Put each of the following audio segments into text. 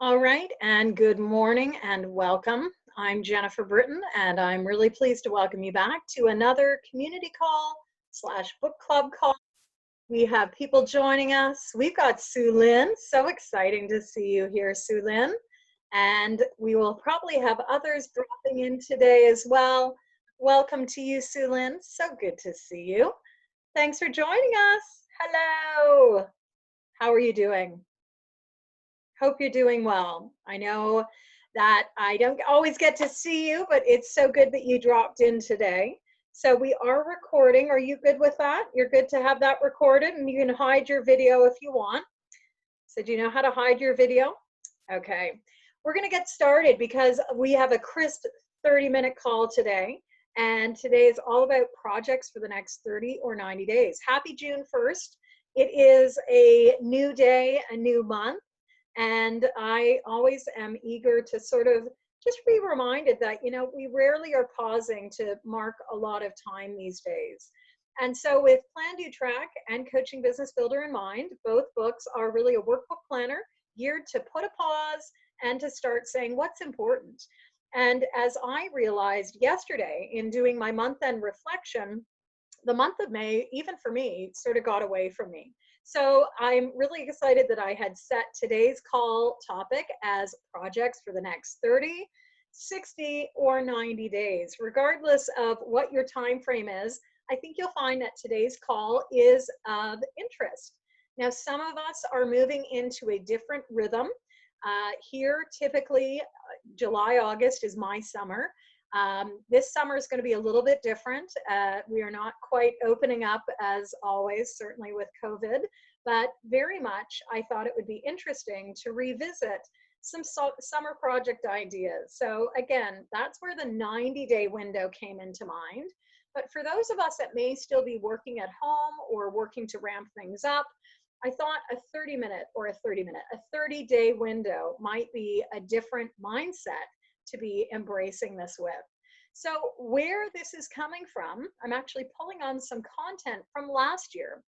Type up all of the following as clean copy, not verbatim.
All right, and good morning and welcome. I'm Jennifer Britton, and I'm really pleased to welcome you back to another community call slash book club call. We have people joining us. We've got Sue Lynn. So exciting to see you here, Sue Lynn. And we will probably have others dropping in today as well. Welcome to you, Sue Lynn. So good to see you. Thanks for joining us. Hello. How are you doing? Hope you're doing well. I know that I don't always get to see you, but it's so good that you dropped in today. So we are recording. Are you good with that? You're good to have that recorded, and you can hide your video if you want. So do you know how to hide your video? Okay. We're going to get started because we have a crisp 30-minute call today. And today is all about projects for the next 30 or 90 days. Happy June 1st. It is a new day, a new month. And I always am eager to sort of just be reminded that, we rarely are pausing to mark a lot of time these days. And so with PlanDoTrack and Coaching Business Builder in mind, both books are really a workbook planner geared to put a pause and to start saying what's important. And as I realized yesterday in doing my month-end reflection, the month of May, even for me, sort of got away from me. So I'm really excited that I had set today's call topic as projects for the next 30, 60, or 90 days. Regardless of what your time frame is, I think you'll find that today's call is of interest. Now, some of us are moving into a different rhythm. Here, typically, July, August is my summer. This summer is going to be a little bit different. We are not quite opening up as always, certainly with COVID, but very much I thought it would be interesting to revisit some summer project ideas. So again, that's where the 90-day window came into mind. But for those of us that may still be working at home or working to ramp things up, I thought a 30-day window might be a different mindset to be embracing this with. So where this is coming from, I'm actually pulling on some content from last year,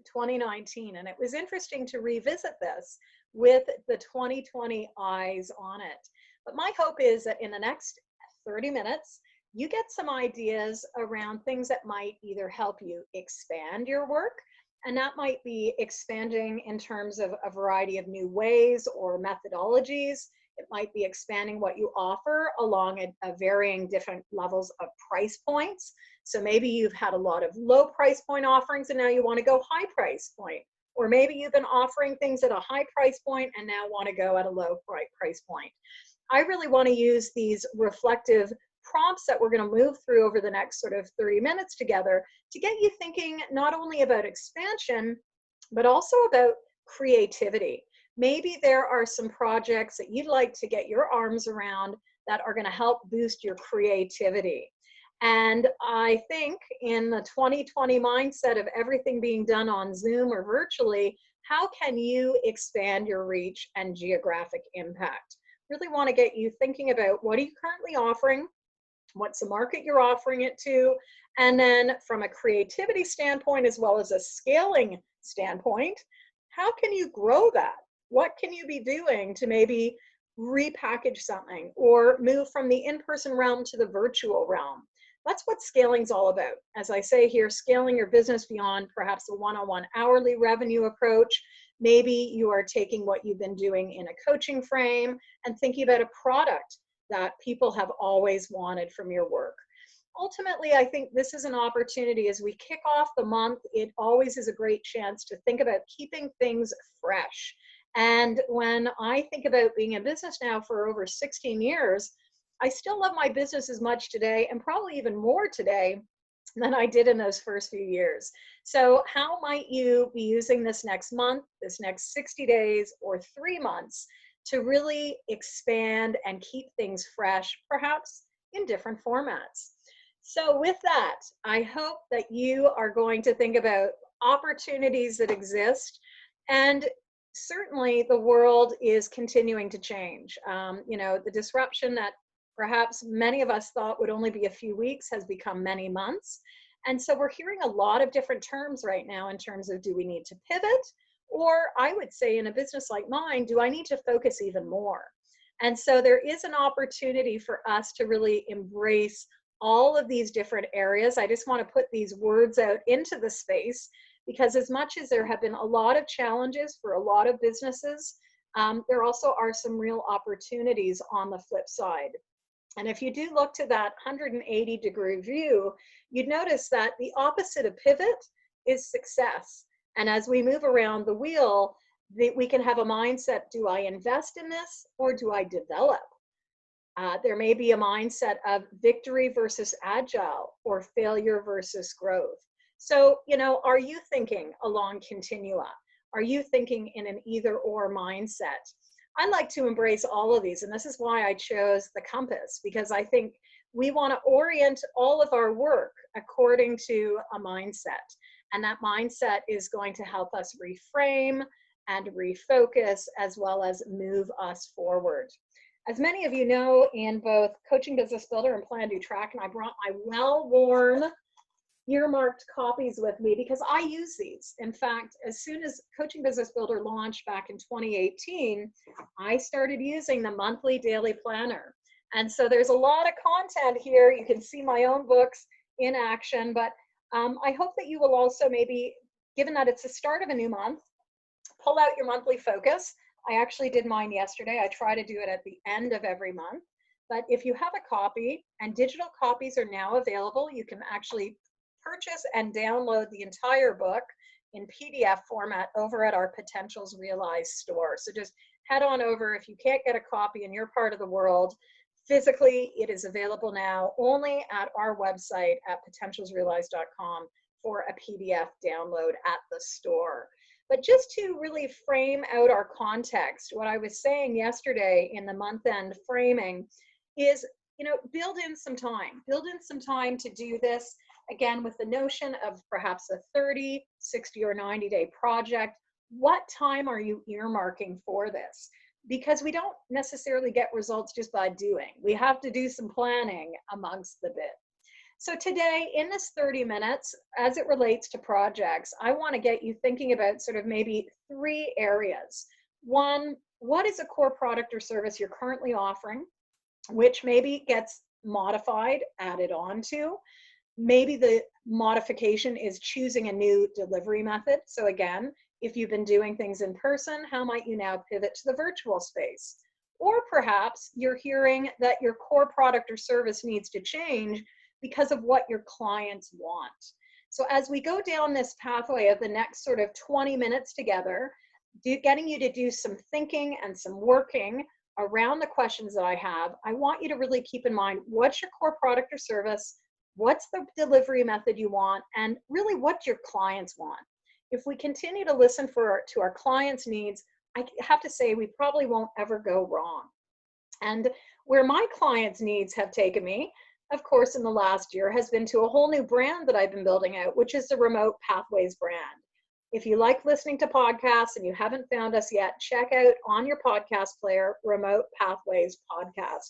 2019, and it was interesting to revisit this with the 2020 eyes on it. But my hope is that in the next 30 minutes, you get some ideas around things that might either help you expand your work, and that might be expanding in terms of a variety of new ways or methodologies. It might be expanding what you offer along a varying different levels of price points. So maybe you've had a lot of low price point offerings and now you want to go high price point. Or maybe you've been offering things at a high price point and now want to go at a low price point. I really want to use these reflective prompts that we're going to move through over the next sort of 30 minutes together to get you thinking not only about expansion, but also about creativity. Maybe there are some projects that you'd like to get your arms around that are going to help boost your creativity. And I think in the 2020 mindset of everything being done on Zoom or virtually, how can you expand your reach and geographic impact? Really want to get you thinking about what are you currently offering? What's the market you're offering it to? And then from a creativity standpoint, as well as a scaling standpoint, how can you grow that? What can you be doing to maybe repackage something or move from the in-person realm to the virtual realm? That's what scaling's all about. As I say here, scaling your business beyond perhaps a one-on-one hourly revenue approach. Maybe you are taking what you've been doing in a coaching frame and thinking about a product that people have always wanted from your work. Ultimately, I think this is an opportunity as we kick off the month. It always is a great chance to think about keeping things fresh. And when I think about being in business now for over 16 years, I still love my business as much today and probably even more today than I did in those first few years. So how might you be using this next month, this next 60 days, or 3 months to really expand and keep things fresh, perhaps in different formats? So with that, I hope that you are going to think about opportunities that exist. And certainly the world is continuing to change. The disruption that perhaps many of us thought would only be a few weeks has become many months. And so we're hearing a lot of different terms right now in terms of, do we need to pivot Or I would say in a business like mine, do I need to focus even more? And so there is an opportunity for us to really embrace all of these different areas. I just want to put these words out into the space because as much as there have been a lot of challenges for a lot of businesses, there also are some real opportunities on the flip side. And if you do look to that 180-degree view, you'd notice that the opposite of pivot is success. And as we move around the wheel, we can have a mindset, do I invest in this or do I develop? There may be a mindset of victory versus agile or failure versus growth. So, are you thinking along continua? Are you thinking in an either or mindset? I like to embrace all of these, and this is why I chose the compass, because I think we want to orient all of our work according to a mindset. And that mindset is going to help us reframe and refocus as well as move us forward. As many of you know, in both Coaching Business Builder and PlanDoTrack, and I brought my well-worn earmarked copies with me because I use these. In fact, as soon as Coaching Business Builder launched back in 2018, I started using the monthly daily planner. And so there's a lot of content here. You can see my own books in action, but I hope that you will also maybe, given that it's the start of a new month, pull out your monthly focus. I actually did mine yesterday. I try to do it at the end of every month. But if you have a copy, and digital copies are now available, you can actually purchase and download the entire book in PDF format over at our Potentials Realized store. So just head on over. If you can't get a copy in your part of the world, physically, it is available now only at our website at potentialsrealized.com for a PDF download at the store. But just to really frame out our context, what I was saying yesterday in the month-end framing is, build in some time. Build in some time to do this. Again, with the notion of perhaps a 30, 60, or 90-day project, what time are you earmarking for this? Because we don't necessarily get results just by doing. We have to do some planning amongst the bit. So today, in this 30 minutes, as it relates to projects, I want to get you thinking about sort of maybe 3 areas. One, what is a core product or service you're currently offering, which maybe gets modified, added on to? Maybe the modification is choosing a new delivery method. So again, if you've been doing things in person, how might you now pivot to the virtual space? Or perhaps you're hearing that your core product or service needs to change because of what your clients want. So as we go down this pathway of the next sort of 20 minutes together, getting you to do some thinking and some working around the questions that I have, I want you to really keep in mind, what's your core product or service? What's the delivery method you want? And really what your clients want. If we continue to listen to our clients' needs, I have to say we probably won't ever go wrong. And where my clients' needs have taken me, of course, in the last year, has been to a whole new brand that I've been building out, which is the Remote Pathways brand. If you like listening to podcasts and you haven't found us yet, check out on your podcast player, Remote Pathways Podcast.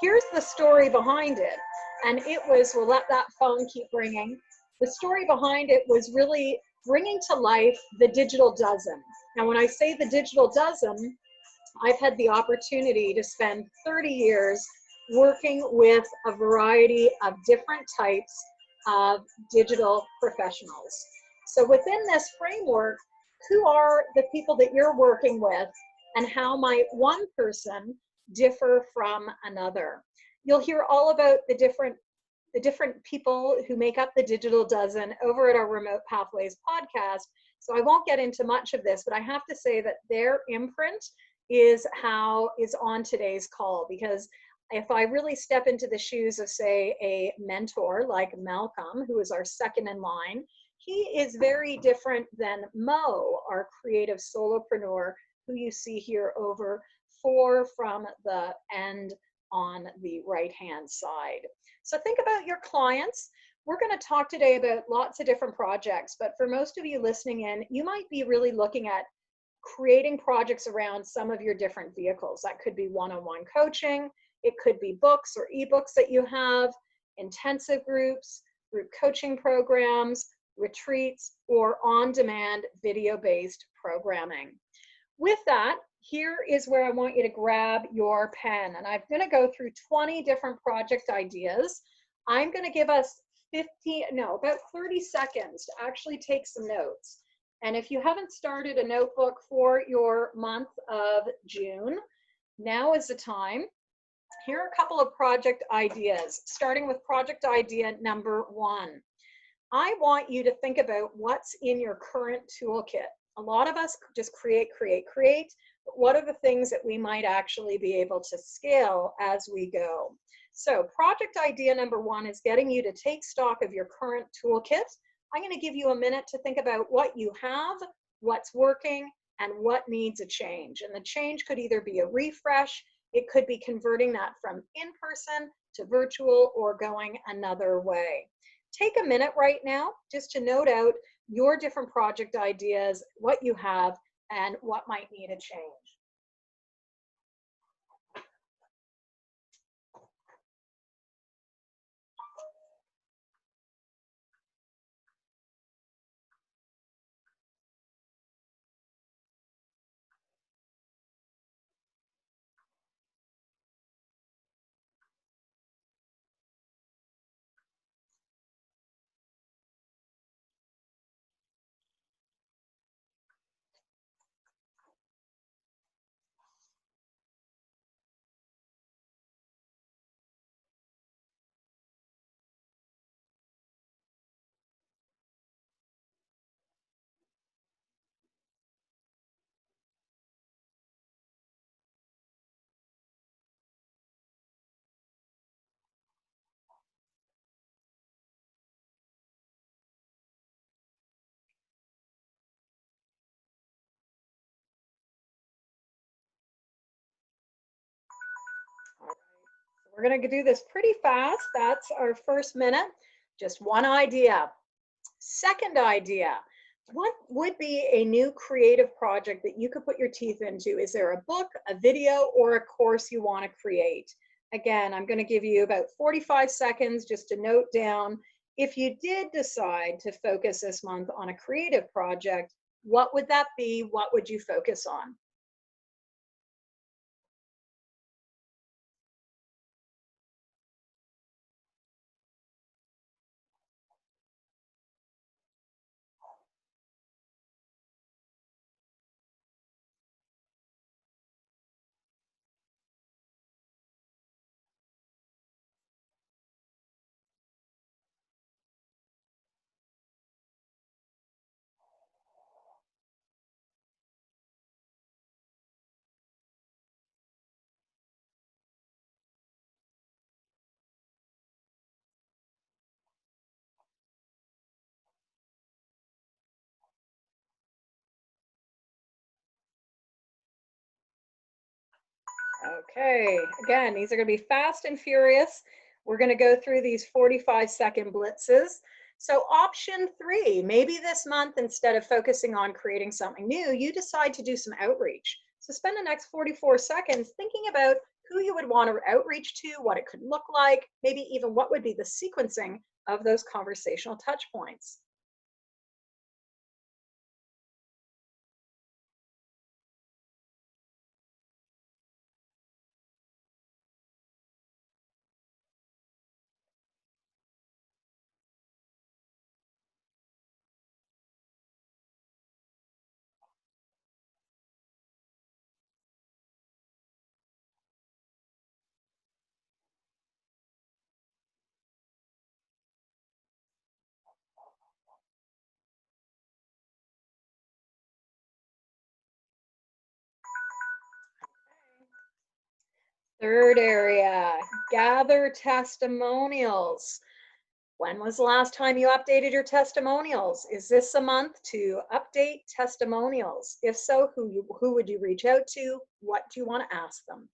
Here's the story behind it. And it was, we'll let that phone keep ringing. The story behind it was really bringing to life the digital dozen. Now, when I say the digital dozen, I've had the opportunity to spend 30 years working with a variety of different types of digital professionals. So within this framework, who are the people that you're working with and how might one person differ from another? You'll hear all about the different people who make up the digital dozen over at our Remote Pathways podcast. So I won't get into much of this, but I have to say that their imprint is on today's call, because if I really step into the shoes of, say, a mentor like Malcolm, who is our second in line, he is very different than Mo, our creative solopreneur, who you see here over 4 from the end on the right-hand side. So think about your clients. We're going to talk today about lots of different projects, but for most of you listening in, you might be really looking at creating projects around some of your different vehicles. That could be one-on-one coaching. It could be books or ebooks that you have, intensive groups, group coaching programs, retreats, or on-demand video-based programming. With that, here is where I want you to grab your pen. And I'm going to go through 20 different project ideas. I'm going to give us about 30 seconds to actually take some notes. And if you haven't started a notebook for your month of June, now is the time. Here are a couple of project ideas, starting with project idea number 1. I want you to think about what's in your current toolkit. A lot of us just create. But what are the things that we might actually be able to scale as we go? So project idea number 1 is getting you to take stock of your current toolkit. I'm going to give you a minute to think about what you have, what's working, and what needs a change. And the change could either be a refresh, it could be converting that from in-person to virtual, or going another way. Take a minute right now just to note out your different project ideas, what you have, and what might need a change. We're going to do this pretty fast. That's our first minute. Just one idea. Second idea. What would be a new creative project that you could put your teeth into? Is there a book, a video, or a course you want to create? Again, I'm going to give you about 45 seconds just to note down. If you did decide to focus this month on a creative project, what would that be? What would you focus on? Okay, again, these are going to be fast and furious. We're going to go through these 45-second blitzes. So option 3, maybe this month, instead of focusing on creating something new, you decide to do some outreach. So spend the next 44 seconds thinking about who you would want to outreach to, what it could look like, maybe even what would be the sequencing of those conversational touch points. Third area, gather testimonials. When was the last time you updated your testimonials? Is this a month to update testimonials? If so, who would you reach out to? What do you want to ask them?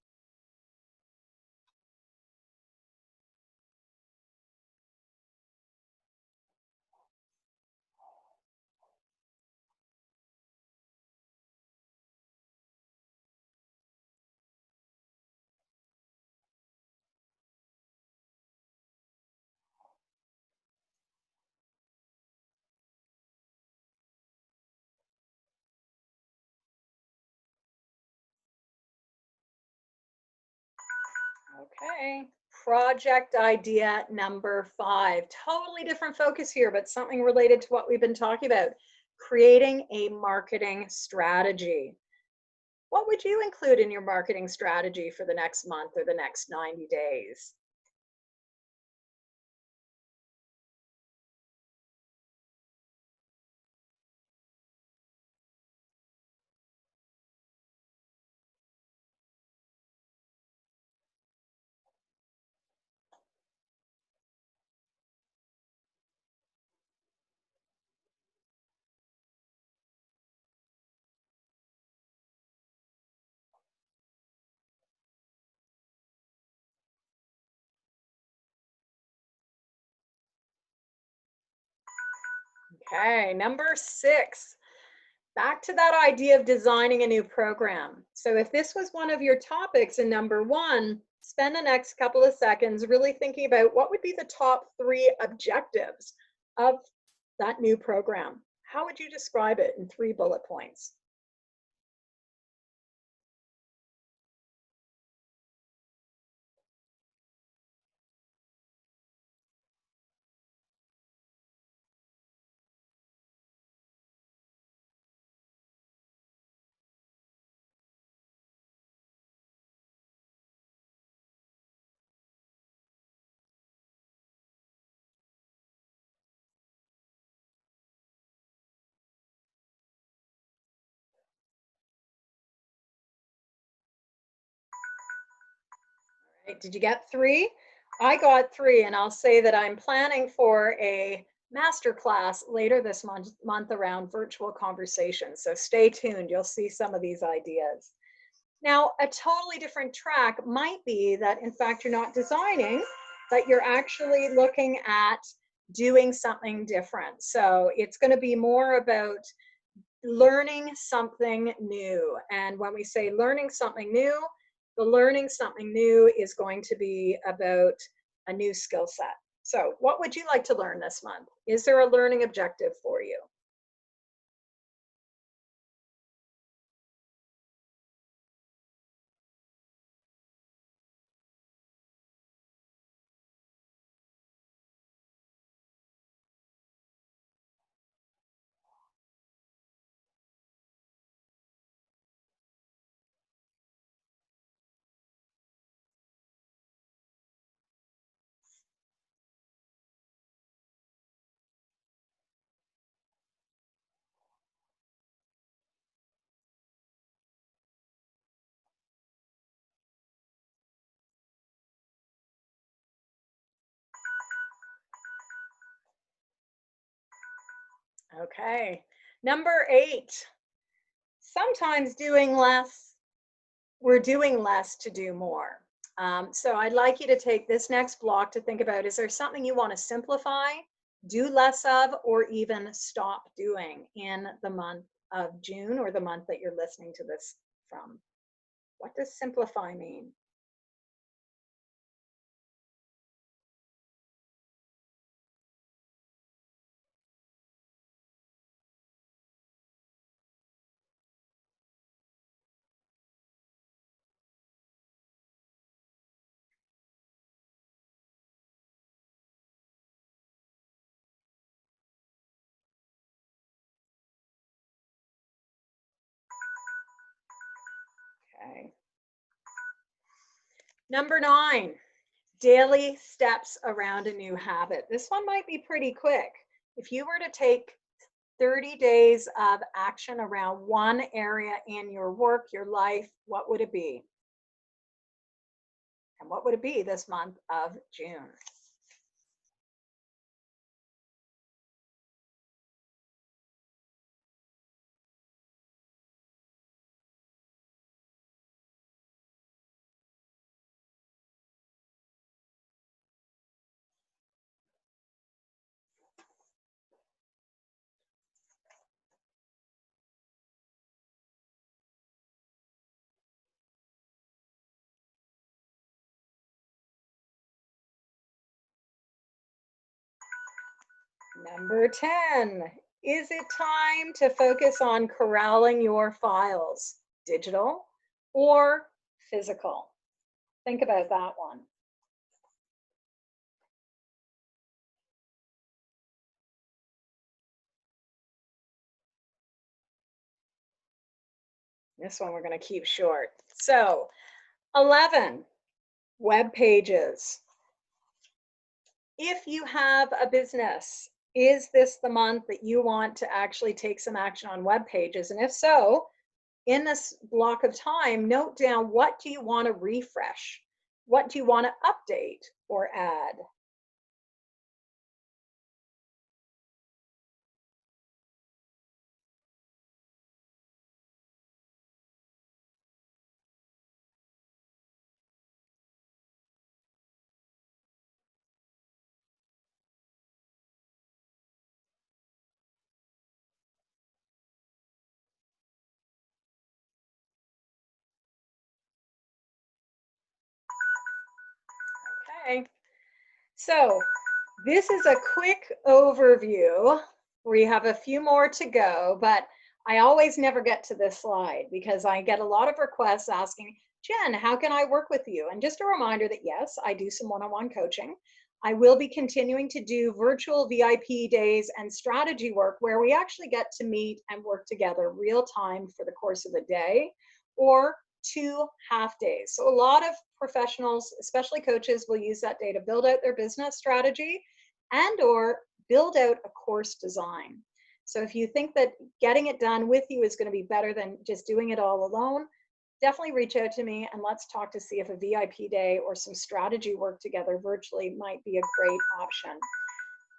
Okay. Project idea number 5. Totally different focus here, but something related to what we've been talking about. Creating a marketing strategy. What would you include in your marketing strategy for the next month or the next 90 days? Okay, number 6. Back to that idea of designing a new program. So, if this was one of your topics in number 1, spend the next couple of seconds really thinking about what would be the top 3 objectives of that new program. How would you describe it in 3 bullet points? Right, did you get 3? I got 3, and I'll say that I'm planning for a master class later this month around virtual conversations. So stay tuned. You'll see some of these ideas. Now, a totally different track might be that, in fact, you're not designing, but you're actually looking at doing something different. So it's going to be more about learning something new. And when we say learning something new, the learning something new is going to be about a new skill set. So, what would you like to learn this month? Is there a learning objective for you? Okay. Number 8, sometimes doing less, we're doing less to do more. So I'd like you to take this next block to think about, is there something you want to simplify, do less of, or even stop doing in the month of June or the month that you're listening to this from? What does simplify mean? Okay. Number 9, daily steps around a new habit. This one might be pretty quick. If you were to take 30 days of action around one area in your work, your life, what would it be? And what would it be this month of June? Number 10, is it time to focus on corralling your files, digital or physical? Think about that one. This one we're going to keep short. So 11, web pages. If you have a business, is this the month that you want to actually take some action on web pages? And if so, in this block of time, note down, what do you want to refresh? What do you want to update or add? Okay, so this is a quick overview. We have a few more to go, but I always never get to this slide because I get a lot of requests asking, Jen, how can I work with you? And just a reminder that yes, I do some one-on-one coaching. I will be continuing to do virtual VIP days and strategy work where we actually get to meet and work together real time for the course of a day, or 2 half days. So a lot of professionals, especially coaches, will use that day to build out their business strategy and or build out a course design. So if you think that getting it done with you is going to be better than just doing it all alone, definitely reach out to me and let's talk to see if a VIP day or some strategy work together virtually might be a great option.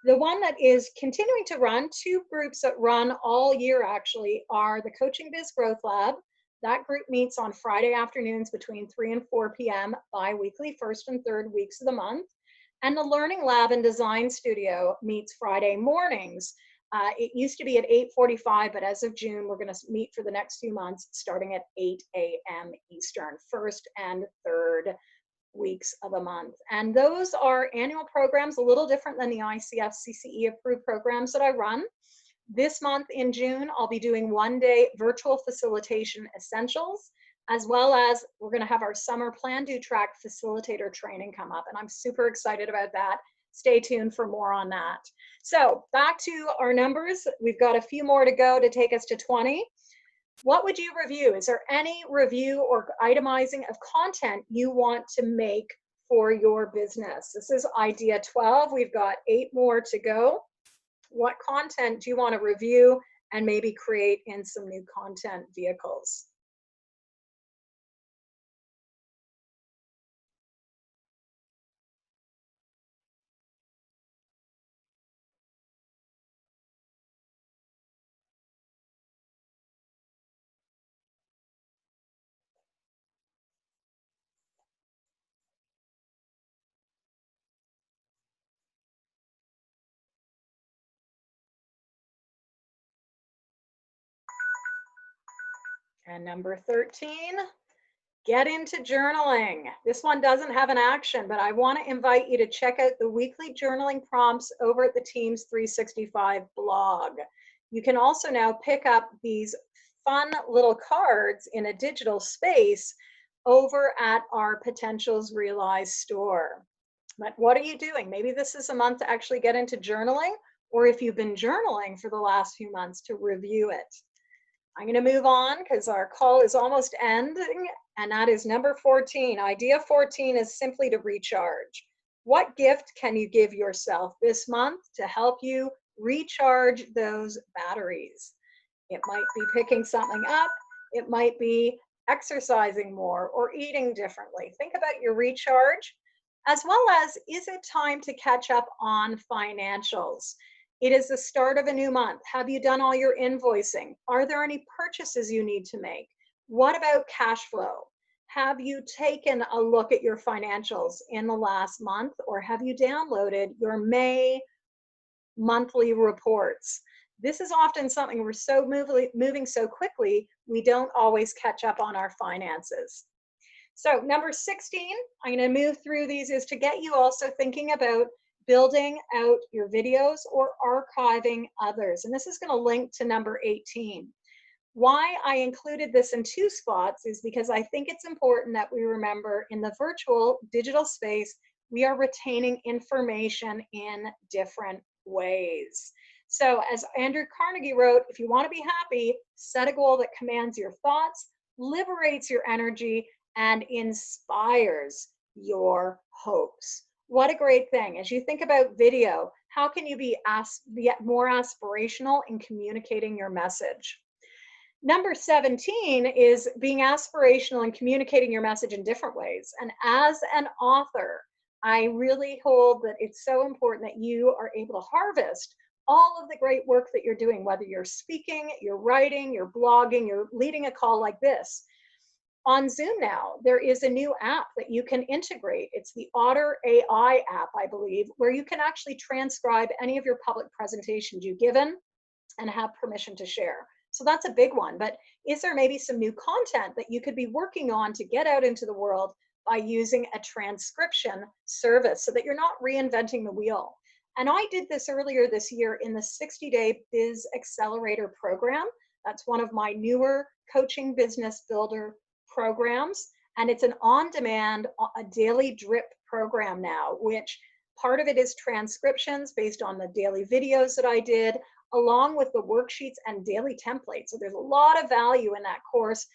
The one that is continuing to run, 2 groups that run all year actually, are the Coaching Biz Growth Lab. That group meets on Friday afternoons between 3 and 4 p.m. bi-weekly, first and third weeks of the month. And the Learning Lab and Design Studio meets Friday mornings. It used to be at 8:45, but as of June, we're going to meet for the next few months starting at 8 a.m. Eastern, first and third weeks of a month. And those are annual programs, a little different than the ICF CCE approved programs that I run. This month in June, I'll be doing 1-day virtual facilitation essentials, as well as we're going to have our summer PlanDoTrack facilitator training come up. And I'm super excited about that. Stay tuned for more on that. So back to our numbers. We've got a few more to go to take us to 20. What would you review? Is there any review or itemizing of content you want to make for your business? This is idea 12. We've got 8 more to go. What content do you want to review and maybe create in some new content vehicles? And number 13, get into journaling. This one doesn't have an action, but I want to invite you to check out the weekly journaling prompts over at the Teams 365 blog. You can also now pick up these fun little cards in a digital space over at our Potentials Realized store. But what are you doing? Maybe this is a month to actually get into journaling, or if you've been journaling for the last few months, to review it. I'm going to move on because our call is almost ending, and that is number 14. Idea 14 is simply to recharge. What gift can you give yourself this month to help you recharge those batteries? It might be picking something up, it might be exercising more or eating differently. Think about your recharge, as well as, is it time to catch up on financials? It is the start of a new month. Have you done all your invoicing? Are there any purchases you need to make? What about cash flow? Have you taken a look at your financials in the last month, or have you downloaded your May monthly reports? This is often something we're so moving so quickly, we don't always catch up on our finances. So number 16, I'm going to move through these, is to get you also thinking about building out your videos or archiving others. And this is going to link to number 18. Why I included this in 2 spots is because I think it's important that we remember in the virtual digital space, we are retaining information in different ways. So, as Andrew Carnegie wrote, if you want to be happy, set a goal that commands your thoughts, liberates your energy, and inspires your hopes. What a great thing. As you think about video, how can you be more aspirational in communicating your message? Number 17 is being aspirational and communicating your message in different ways. And as an author, I really hold that it's so important that you are able to harvest all of the great work that you're doing, whether you're speaking, you're writing, you're blogging, you're leading a call like this. On Zoom now, there is a new app that you can integrate. It's the Otter AI app, I believe, where you can actually transcribe any of your public presentations you've given and have permission to share. So that's a big one. But is there maybe some new content that you could be working on to get out into the world by using a transcription service so that you're not reinventing the wheel? And I did this earlier this year in the 60-day Biz Accelerator program. That's one of my newer coaching business builder programs. And it's an on-demand, a daily drip program now, which part of it is transcriptions based on the daily videos that I did, along with the worksheets and daily templates. So there's a lot of value in that course.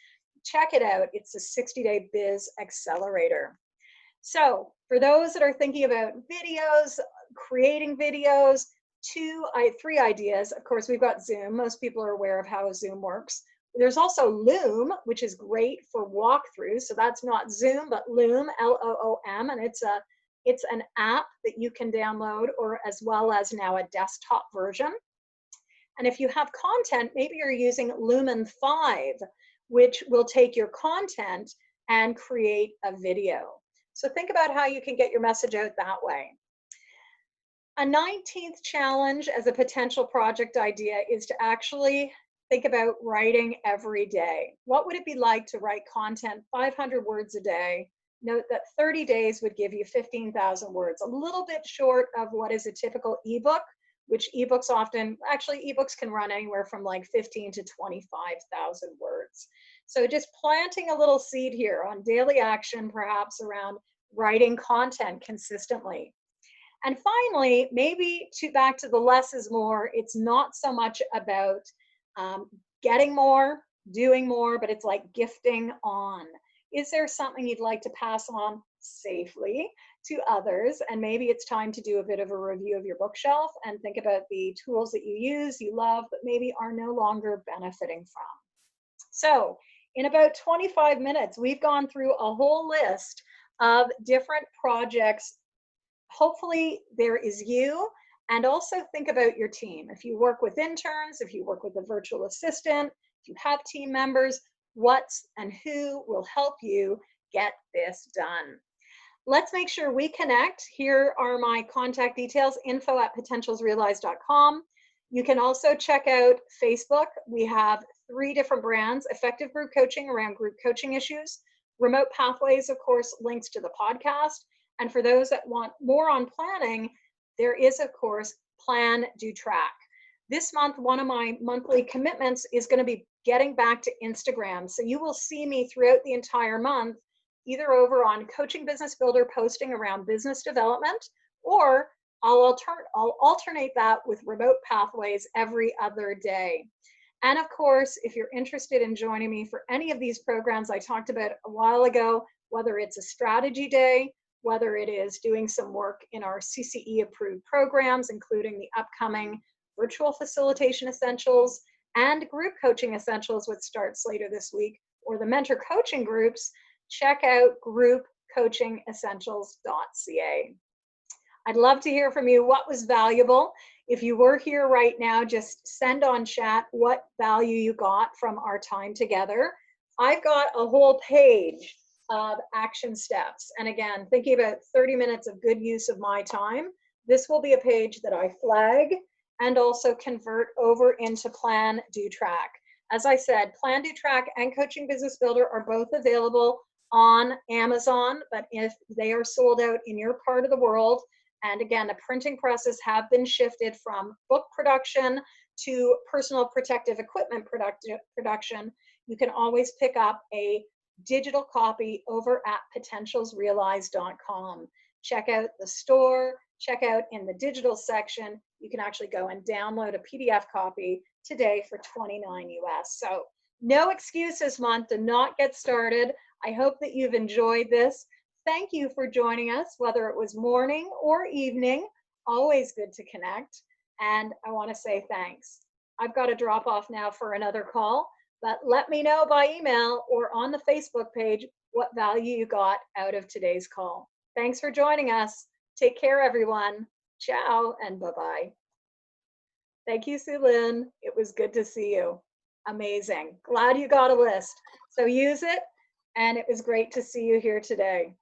Check it out. It's a 60-day Biz Accelerator. So for those that are thinking about videos, creating videos, 3 ideas. Of course, we've got Zoom. Most people are aware of how Zoom works. There's also Loom, which is great for walkthroughs. So that's not Zoom, but Loom, L-O-O-M, and it's an app that you can download, or as well as now a desktop version. And if you have content, maybe you're using Lumen 5, which will take your content and create a video. So think about how you can get your message out that way. A 19th challenge as a potential project idea is to actually think about writing every day. What would it be like to write content 500 words a day? Note that 30 days would give you 15,000 words, a little bit short of what is a typical ebook, which ebooks ebooks can run anywhere from like 15 to 25,000 words. So just planting a little seed here on daily action, perhaps around writing content consistently. And finally, maybe back to the less is more. It's not so much about getting more, doing more, but it's like gifting on. Is there something you'd like to pass on safely to others? And maybe it's time to do a bit of a review of your bookshelf and think about the tools that you use, you love, but maybe are no longer benefiting from. So in about 25 minutes, we've gone through a whole list of different projects. Hopefully there is you. And also think about your team. If you work with interns, if you work with a virtual assistant, if you have team members, what and who will help you get this done. Let's make sure we connect. Here are my contact details, info@potentialsrealized.com. You can also check out Facebook. We have 3 different brands: Effective Group Coaching around group coaching issues, Remote Pathways, of course, links to the podcast. And for those that want more on planning, there is, of course, PlanDoTrack. This month, one of my monthly commitments is going to be getting back to Instagram. So you will see me throughout the entire month, either over on Coaching Business Builder posting around business development, or I'll alternate that with Remote Pathways every other day. And of course, if you're interested in joining me for any of these programs I talked about a while ago, whether it's a strategy day, whether it is doing some work in our CCE approved programs, including the upcoming Virtual Facilitation Essentials and Group Coaching Essentials, which starts later this week, or the mentor coaching groups, check out groupcoachingessentials.ca. I'd love to hear from you. What was valuable? If you were here right now, just send on chat what value you got from our time together. I've got a whole page of action steps. And again, thinking about 30 minutes of good use of my time, this will be a page that I flag and also convert over into PlanDoTrack. As I said, PlanDoTrack and Coaching Business Builder are both available on Amazon, but if they are sold out in your part of the world, and again, the printing presses have been shifted from book production to personal protective equipment production, you can always pick up a digital copy over at potentialsrealized.com. Check out the store, check out in the digital section. You can actually go and download a PDF copy today for $29 US. So no excuses month to not get started. I hope that you've enjoyed this. Thank you for joining us, whether it was morning or evening. Always good to connect. And I want to say thanks. I've got to drop off now for another call, but let me know by email or on the Facebook page what value you got out of today's call. Thanks for joining us. Take care, everyone. Ciao and bye-bye. Thank you, Sue Lynn. It was good to see you. Amazing. Glad you got a list. So use it, and it was great to see you here today.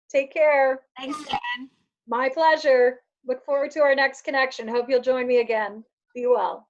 Take care. Thanks, Jen. My pleasure. Look forward to our next connection. Hope you'll join me again. Be well.